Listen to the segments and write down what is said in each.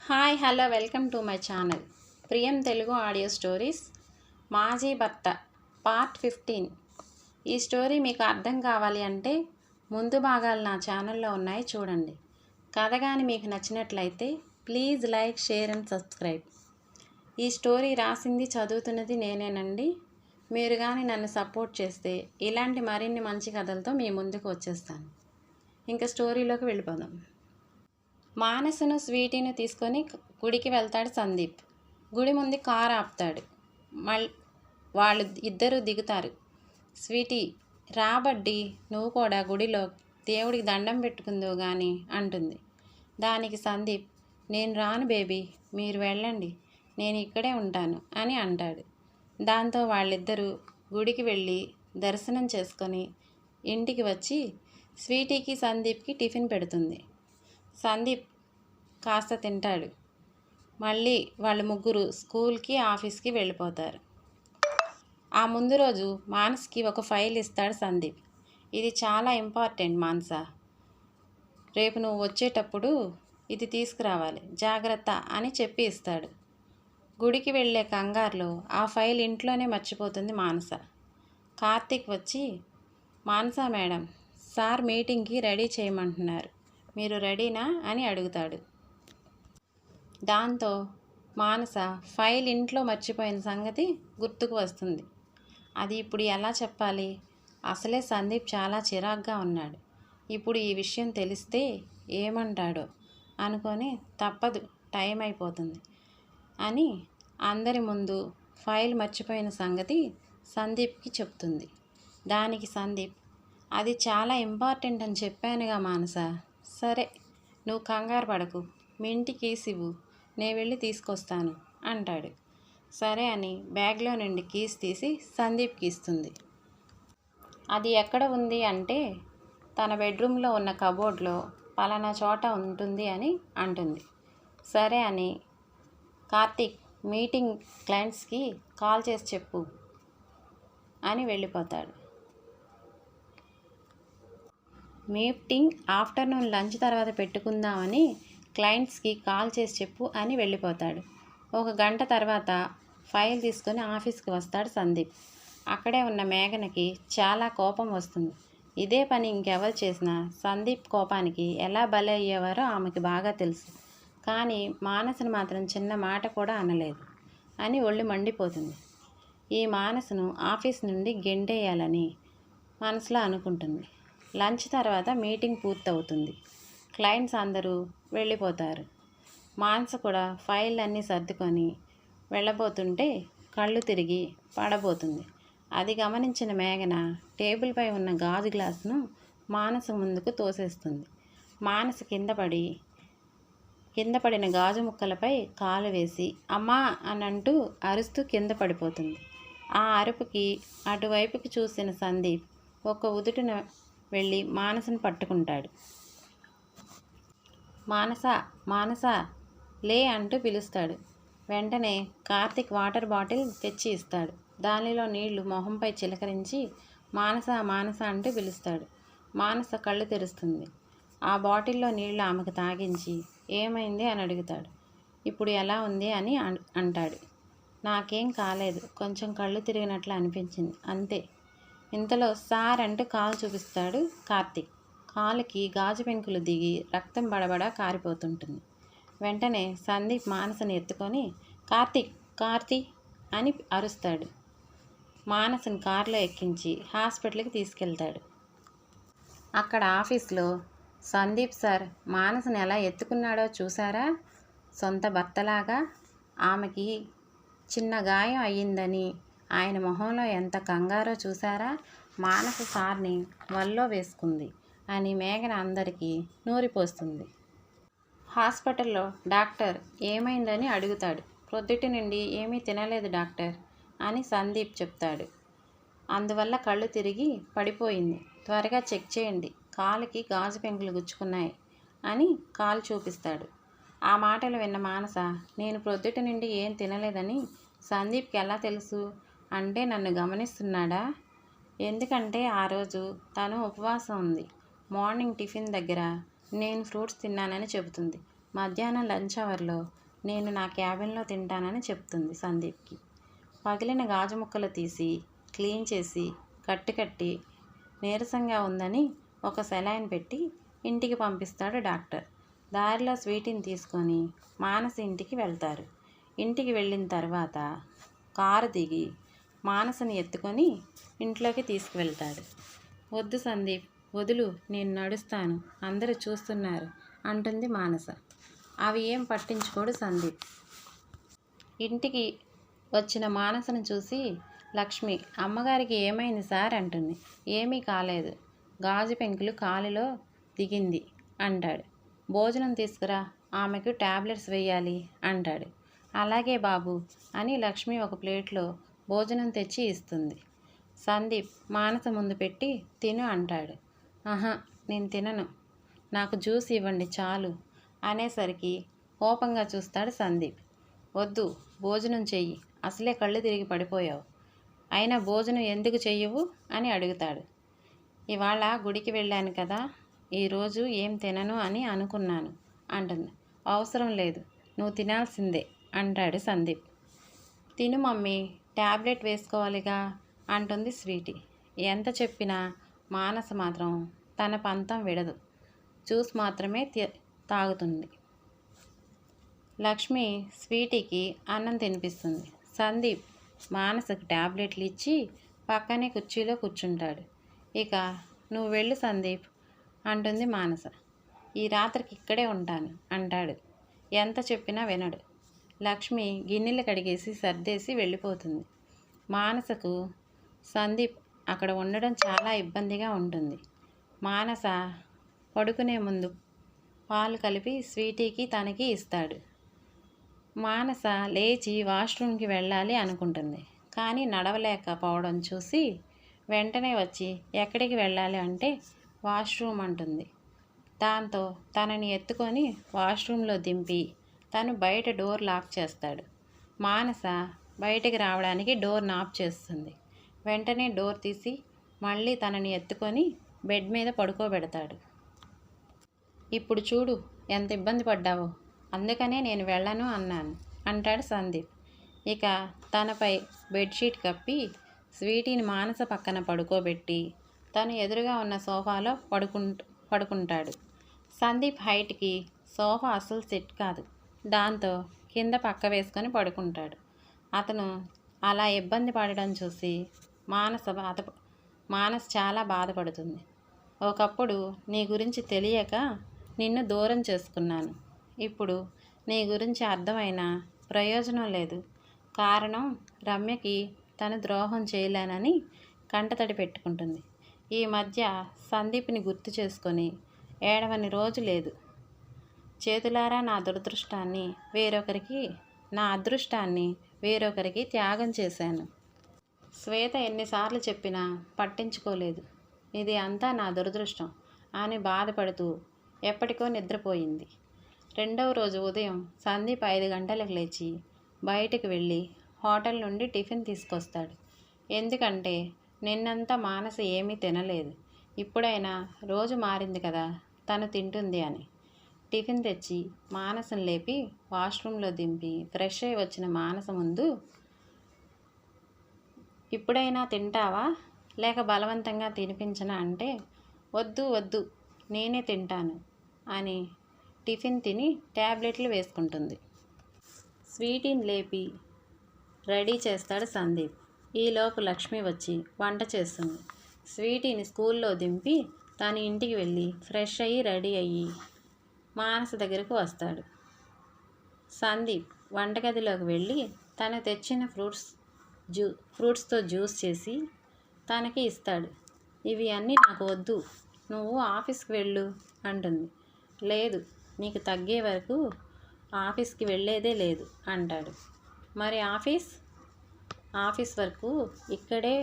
Hi hello welcome to my channel ప్రియం Telugu audio stories మాజీ భర్త పార్ట్ 15. ఈ స్టోరీ మీకు అర్థం కావాలి అంటే ముందు భాగాలు నా ఛానల్లో ఉన్నాయి, చూడండి. కథ కానీ మీకు నచ్చినట్లయితే please like, share and subscribe. ఈ స్టోరీ రాసింది, చదువుతున్నది నేనేనండి. మీరు కానీ నన్ను సపోర్ట్ చేస్తే ఇలాంటి మరిన్ని మంచి కథలతో మీ ముందుకు వచ్చేస్తాను. ఇంకా స్టోరీలోకి వెళ్ళిపోదాం. మానసను, స్వీటీని తీసుకొని గుడికి వెళ్తాడు సందీప్. గుడి ముందు కారు ఆపుతాడు. వాళ్ళు ఇద్దరు దిగుతారు. స్వీటీ, రాబడ్డి, నువ్వు కూడా గుడిలో దేవుడికి దండం పెట్టుకుందో కానీ అంటుంది. దానికి సందీప్, నేను రాను బేబీ, మీరు వెళ్ళండి, నేను ఇక్కడే ఉంటాను అని అంటాడు. దాంతో వాళ్ళిద్దరూ గుడికి వెళ్ళి దర్శనం చేసుకొని ఇంటికి వచ్చి స్వీటీకి, సందీప్కి టిఫిన్ పెడుతుంది. సందీప్ కాస్త తింటాడు. మళ్ళీ వాళ్ళు ముగ్గురు స్కూల్కి, ఆఫీస్కి వెళ్ళిపోతారు. ఆ ముందు రోజు మానస్కి ఒక ఫైల్ ఇస్తాడు సందీప్. ఇది చాలా ఇంపార్టెంట్ మానస, రేపు నువ్వు వచ్చేటప్పుడు ఇది తీసుకురావాలి, జాగ్రత్త అని చెప్పి ఇస్తాడు. గుడికి వెళ్ళే కంగారులో ఆ ఫైల్ ఇంట్లోనే మర్చిపోతుంది మానస. కార్తీక్ వచ్చి, మానస మేడం, సార్ మీటింగ్కి రెడీ చేయమంటున్నారు, మీరు రెడీనా అని అడుగుతాడు. దాంతో మానస ఫైల్ ఇంట్లో మర్చిపోయిన సంగతి గుర్తుకు వస్తుంది. అది ఇప్పుడు ఎలా చెప్పాలి? అసలే సందీప్ చాలా చిరాగ్గా ఉన్నాడు. ఇప్పుడు ఈ విషయం తెలిస్తే ఏమంటాడో అనుకొని తప్పదు, టైం అయిపోతుంది అని అందరి ముందు ఫైల్ మర్చిపోయిన సంగతి సందీప్కి చెప్తుంది. దానికి సందీప్, అది చాలా ఇంపార్టెంట్ అని చెప్పానుగా మానస, సరే నువ్వు కంగారు పడకు, మీ ఇంటికి కీస్ ఇవ్వు, నేను వెళ్ళి తీసుకొస్తాను అంటాడు. సరే అని బ్యాగ్లో నుండి కీస్ తీసి సందీప్కి ఇస్తుంది. అది ఎక్కడ ఉంది అంటే తన బెడ్రూమ్లో ఉన్న కబోర్డ్లో పలానా చోట ఉంటుంది అని అంటుంది. సరే అని కార్తీక్, మీటింగ్ క్లయింట్స్కి కాల్ చేసి చెప్పు అని వెళ్ళిపోతాడు. మీటింగ్ ఆఫ్టర్నూన్ లంచ్ తర్వాత పెట్టుకుందామని క్లయింట్స్కి కాల్ చేసి చెప్పు అని వెళ్ళిపోతాడు. ఒక గంట తర్వాత ఫైల్ తీసుకొని ఆఫీస్కి వస్తాడు సందీప్. అక్కడే ఉన్న మేఘనకి చాలా కోపం వస్తుంది. ఇదే పని ఇంకెవరు చేసినా సందీప్ కోపానికి ఎలా బలి అయ్యేవారో ఆమెకి బాగా తెలుసు. కానీ మానసను మాత్రం చిన్న మాట కూడా అనలేదు అని ఒళ్ళు మండిపోతుంది. ఈ మానసను ఆఫీస్ నుండి గెంటేయాలని మనసులో అనుకుంటుంది. లంచ్ తర్వాత మీటింగ్ పూర్తవుతుంది. క్లయింట్స్ అందరూ వెళ్ళిపోతారు. మానస కూడా ఫైల్ అన్నీ సర్దుకొని వెళ్ళబోతుంటే కళ్ళు తిరిగి పడబోతుంది. అది గమనించిన మేఘన టేబుల్పై ఉన్న గాజు గ్లాసును మానస ముందుకు తోసేస్తుంది. మానస కింద పడిన గాజు ముక్కలపై కాలు వేసి అమ్మా అని అంటూ అరుస్తూ కింద పడిపోతుంది. ఆ అరుపుకి అటువైపుకి చూసిన సందీప్ ఒక ఉదుటున వెళ్ళి మానసను పట్టుకుంటాడు. మానస, మానస లే అంటూ పిలుస్తాడు. వెంటనే కార్తీక్ వాటర్ బాటిల్ తెచ్చి ఇస్తాడు. దానిలో నీళ్లు మొహంపై చిలకరించి మానస, మానస అంటూ పిలుస్తాడు. మానస కళ్ళు తెరుస్తుంది. ఆ బాటిల్లో నీళ్లు ఆమెకు తాగించి ఏమైంది అని అడుగుతాడు. ఇప్పుడు ఎలా ఉంది అని అంటాడు. నాకేం కాలేదు, కొంచెం కళ్ళు తిరిగినట్లు అనిపించింది అంతే. ఇంతలో సార్ అంటూ కాలు చూపిస్తాడు కార్తీక్. కాలుకి గాజు పెంకులు దిగి రక్తం బడబడా కారిపోతుంటుంది. వెంటనే సందీప్ మానసని ఎత్తుకొని కార్తీ అని అరుస్తాడు. మానసని కారులో ఎక్కించి హాస్పిటల్కి తీసుకెళ్తాడు. అక్కడ ఆఫీస్లో సందీప్ సార్ మానసని ఎలా ఎత్తుకున్నాడో చూసారా? సొంత భర్తలాగా. ఆమెకి చిన్న గాయం అయ్యిందని ఆయన మొహంలో ఎంత కంగారో చూసారా? మానస సార్ని వల్లో వేసుకుంది అని మేఘన అందరికీ నూరిపోస్తుంది. హాస్పిటల్లో డాక్టర్ ఏమైందని అడుగుతాడు. ప్రొద్దుటి నుండి ఏమీ తినలేదు డాక్టర్ అని సందీప్ చెప్తాడు. అందువల్ల కళ్ళు తిరిగి పడిపోయింది, త్వరగా చెక్ చేయండి, కాలుకి గాజు పెంకులు గుచ్చుకున్నాయి అని కాలు చూపిస్తాడు. ఆ మాటలు విన్న మానస, నేను ప్రొద్దుటి నుండి ఏం తినలేదని సందీప్కి ఎలా తెలుసు అంటే నన్ను గమనిస్తున్నాడా? ఎందుకంటే ఆ రోజు తను ఉపవాసం ఉంది. మార్నింగ్ టిఫిన్ దగ్గర నేను ఫ్రూట్స్ తిన్నానని చెబుతుంది. మధ్యాహ్నం లంచ్ అవర్లో నేను నా క్యాబిన్లో తింటానని చెప్తుంది సందీప్కి. పగిలిన గాజు ముక్కలు తీసి క్లీన్ చేసి కట్టి నీరసంగా ఉందని ఒక సెలైన్ పెట్టి ఇంటికి పంపిస్తాడు డాక్టర్. దారిలో స్వీటీని తీసుకొని మానస ఇంటికి వెళ్తారు. ఇంటికి వెళ్ళిన తర్వాత కారు దిగి మానసని ఎత్తుకొని ఇంట్లోకి తీసుకువెళ్తాడు. వద్దు సందీప్, వదులు, నేను నడుస్తాను, అందరూ చూస్తున్నారు అంటుంది మానస. అవి ఏం పట్టించుకోడు సందీప్. ఇంటికి వచ్చిన మానసను చూసి లక్ష్మి, అమ్మగారికి ఏమైంది సార్ అంటుంది. ఏమీ కాలేదు, గాజు పెంకులు కాలులో దిగింది అంటాడు. భోజనం తీసుకురా, ఆమెకు టాబ్లెట్స్ వేయాలి అంటాడు. అలాగే బాబు అని లక్ష్మి ఒక ప్లేట్లో భోజనం తెచ్చి ఇస్తుంది. సందీప్ మానస ముందు పెట్టి తిను అంటాడు. ఆహా, నేను తినను, నాకు జ్యూస్ ఇవ్వండి చాలు అనేసరికి కోపంగా చూస్తాడు సందీప్. వద్దు, భోజనం చెయ్యి, అసలే కళ్ళు తిరిగి పడిపోయావు, అయినా భోజనం ఎందుకు చెయ్యవు అని అడుగుతాడు. ఇవాళ గుడికి వెళ్ళాను కదా, ఈరోజు ఏం తినను అని అనుకున్నాను అంటుంది. అవసరం లేదు, నువ్వు తినాల్సిందే అంటాడు సందీప్. తిను మమ్మీ, ట్యాబ్లెట్ వేసుకోవాలిగా అంటుంది స్వీటీ. ఎంత చెప్పినా మానస మాత్రం తన పంతం విడదు. జ్యూస్ మాత్రమే తాగుతుంది. లక్ష్మి స్వీటీకి అన్నం తినిపిస్తుంది. సందీప్ మానసకు ట్యాబ్లెట్లు ఇచ్చి పక్కనే కుర్చీలో కూర్చుంటాడు. ఇక నువ్వు వెళ్ళు సందీప్ అంటుంది మానస. ఈ రాత్రికి ఇక్కడే ఉంటాను అంటాడు. ఎంత చెప్పినా వినడు. లక్ష్మి గిన్నెలు కడిగేసి సర్దేసి వెళ్ళిపోతుంది. మానసకు సందీప్ అక్కడ ఉండడం చాలా ఇబ్బందిగా ఉంటుంది. మానస పడుకునే ముందు పాలు కలిపి స్వీటీకి తనకి ఇస్తాడు. మానస లేచి వాష్రూమ్కి వెళ్ళాలి అనుకుంటుంది. కానీ నడవలేకపోవడం చూసి వెంటనే వచ్చి ఎక్కడికి వెళ్ళాలి అంటే వాష్రూమ్ అంటుంది. దాంతో తనని ఎత్తుకొని వాష్రూమ్లో దింపి తను బయట డోర్ లాక్ చేస్తాడు. మానస బయటికి రావడానికి డోర్ నాప్ చేస్తుంది. వెంటనే డోర్ తీసి మళ్ళీ తనని ఎత్తుకొని బెడ్ మీద పడుకోబెడతాడు. ఇప్పుడు చూడు ఎంత ఇబ్బంది పడ్డావో, అందుకనే నేను వెళ్ళను అన్నాను అంటాడు సందీప్. ఇక తనపై బెడ్షీట్ కప్పి స్వీటీని మానస పక్కన పడుకోబెట్టి తను ఎదురుగా ఉన్న సోఫాలో పడుకుంటాడు. సందీప్ హైట్కి సోఫా అస్సలు సెట్ కాదు. దాంతో కింద పక్క వేసుకొని పడుకుంటాడు. అతను అలా ఇబ్బంది పడడం చూసి మానస చాలా బాధపడుతుంది. ఒకప్పుడు నీ గురించి తెలియక నిన్ను దూరం చేసుకున్నాను. ఇప్పుడు నీ గురించి అర్థమైన ప్రయోజనం లేదు. కారణం రమ్యకి తను ద్రోహం చేయలేనని కంటతడి పెట్టుకుంటుంది. ఈ మధ్య సందీప్ని గుర్తు చేసుకొని ఏడవని రోజు లేదు. చేతులారా నా అదృష్టాన్ని వేరొకరికి త్యాగం చేశాను. శ్వేత ఎన్నిసార్లు చెప్పినా పట్టించుకోలేదు. ఇది అంతా నా దురదృష్టం అని బాధపడుతూ ఎప్పటికో నిద్రపోయింది. రెండవ రోజు ఉదయం సందీప్ 5 గంటలకు లేచి బయటికి వెళ్ళి హోటల్ నుండి టిఫిన్ తీసుకొస్తాడు. ఎందుకంటే నిన్నంతా మానస ఏమీ తినలేదు, ఇప్పుడైనా రోజు మారింది కదా తను తింటుంది అని. టిఫిన్ తెచ్చి మానసను లేపి వాష్రూమ్లో దింపి ఫ్రెష్ అయి వచ్చిన మానస ముందు, ఇప్పుడైనా తింటావా లేక బలవంతంగా తినిపించనా అంటే, వద్దు వద్దు నేనే తింటాను అని టిఫిన్ తిని ట్యాబ్లెట్లు వేసుకుంటుంది. స్వీటీని లేపి రెడీ చేస్తాడు సందీప్. ఈలోపు లక్ష్మి వచ్చి వంట చేస్తుంది. స్వీటీని స్కూల్లో దింపి తను ఇంటికి వెళ్ళి ఫ్రెష్ అయ్యి రెడీ అయ్యి మానస దగ్గరకు వస్తాడు. సందీప్ వంటగదిలోకి వెళ్ళి తను తెచ్చిన ఫ్రూట్స్తో జ్యూస్ చేసి తనకి ఇస్తాడు. ఇవి అన్నీ నాకు వద్దు, నువ్వు ఆఫీస్కి వెళ్ళు అంటుంది. లేదు, నీకు తగ్గే వరకు ఆఫీస్కి వెళ్ళేదే లేదు అంటాడు. మరి ఆఫీస్ వరకు ఇక్కడే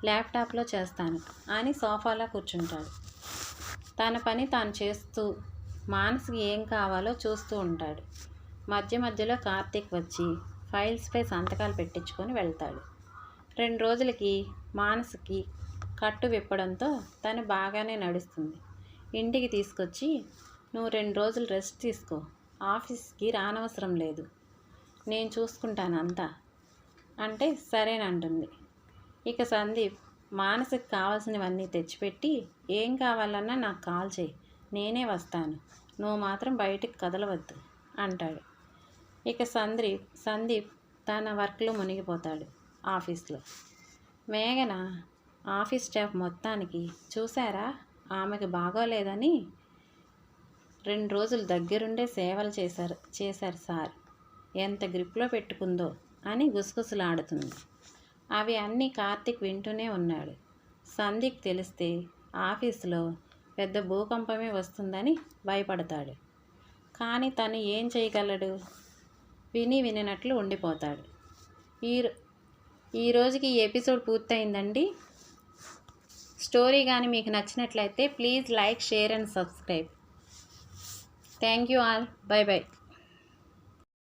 ల్యాప్టాప్లో చేస్తాను అని సోఫాలో కూర్చుంటాడు. తన పని తాను చేస్తూ మానస్కి ఏం కావాలో చూస్తూ ఉంటాడు. మధ్యలో కార్తీక్ వచ్చి ఫైల్స్పై సంతకాలు పెట్టించుకొని వెళ్తాడు. 2 రోజులకి మానస్కి కట్టు విప్పడంతో తను బాగానే నడుస్తుంది. ఇంటికి తీసుకొచ్చి నువ్వు 2 రోజులు రెస్ట్ తీసుకో, ఆఫీస్కి రానవసరం లేదు, నేను చూసుకుంటాను అంతా అంటే సరేనంటుంది. ఇక సందీప్ మానసికి కావాల్సినవన్నీ తెచ్చిపెట్టి ఏం కావాలన్నా నాకు కాల్ చేయి, నేనే వస్తాను, నువ్వు మాత్రం బయటికి కదలవద్దు అంటాడు. ఇక సందీప్ తన వర్క్లో మునిగిపోతాడు ఆఫీస్లో. మేఘన ఆఫీస్ స్టాఫ్ మొత్తానికి చూసారా, ఆమెకు బాగోలేదని 2 రోజులు దగ్గరుండే సేవలు చేశారు సార్, ఎంత గ్రిప్లో పెట్టుకుందో అని గుసగుసలాడుతుంది. అవి అన్నీ కార్తీక్ వింటూనే ఉన్నాడు. సందీప్ తెలిస్తే ఆఫీసులో పెద్ద భూకంపమే వస్తుందని భయపడతాడు. కానీ తను ఏం చేయగలడు? వినినట్లు ఉండిపోతాడు. ఈ రోజుకి ఈ ఎపిసోడ్ పూర్తయిందండి. స్టోరీ కానీ మీకు నచ్చినట్లయితే please like, share and subscribe. Thank you all. By by.